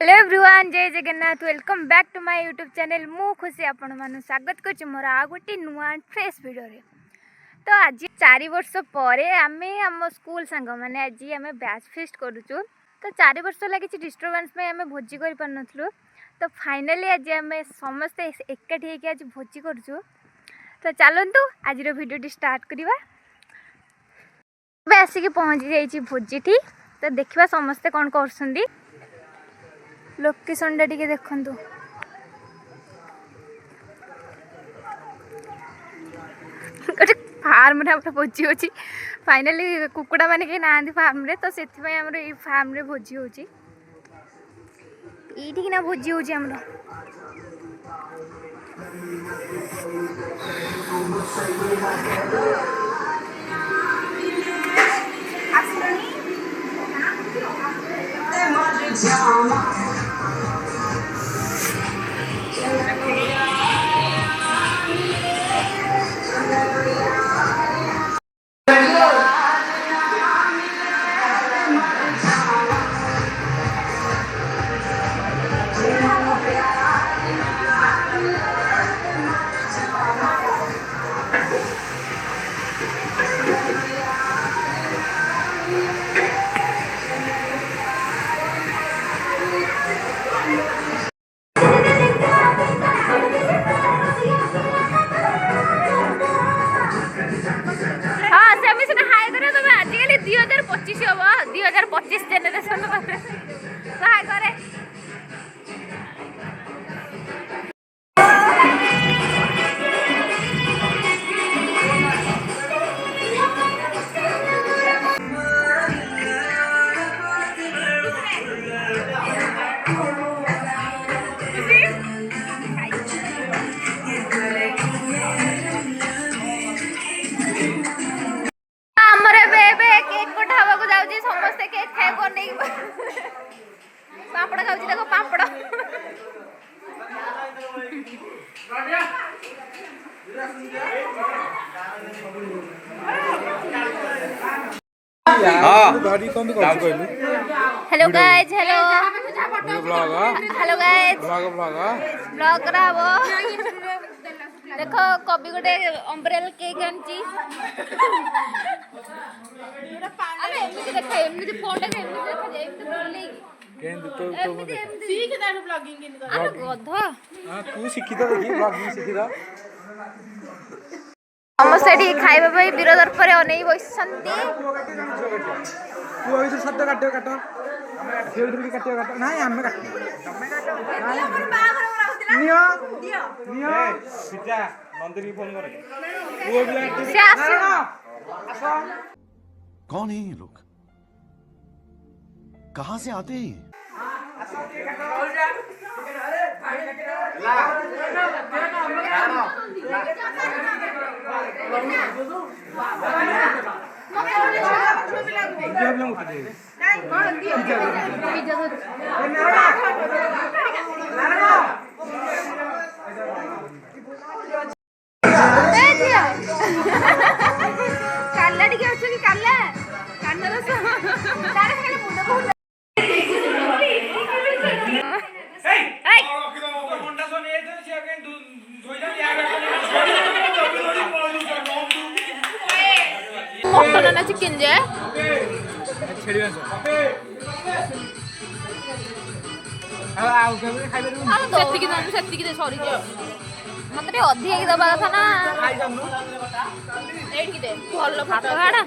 Hello everyone, जय Jagannath. Welcome back to my YouTube channel. मु खुशी आपण मान स्वागत कर मोर आ गोटे नुआ फ्रेश वीडियो रे। तो आज 4 वर्ष पर आम आम स्कूल सांग मैंने आज आम बैच फेस्ट करूँ। तो 4 वर्ष लगे किसी डिस्टर्बेंस में आम भोजी कर पार्नु। तो फाइनाली आज आम समस्ते एकाठी होकर आज भोजी करूँ। तो चलतु आज भिडियो स्टार्ट करवा। आसिक पहुँची जाइए भोजी ठी। तो देखा समस्ते कौन कर लोकेशन टी देखु। गोटे फार्म भोजी हो। फाइनाली कुकुड़ा माने कहीं ना फार्म रे। तो से फार्म रे भोजी हो। ना भोजी हो। हाँ से हाई करे तुम आजिकल 2025 हम 2025 जेनेरेशन हाई करे। समस्ते केक खाए को नहीं पापड़ खाऊ देखो papad hello guys. Hello hello guys. Blog रहा देखो कभी गोटे अम्ब्रेला केक आनी समस्ते खाइबा बीरदर पर अनेई बस कौन है ये लोग, कहाँ से आते हैं? काला टिके अच्छे कि काला काना रस तारे खाली मुंडा बहुत मटन ना चिकन जे सेतिकी दे सॉरी मत अधिक दबा कथा ना दे भल भात खाड़ा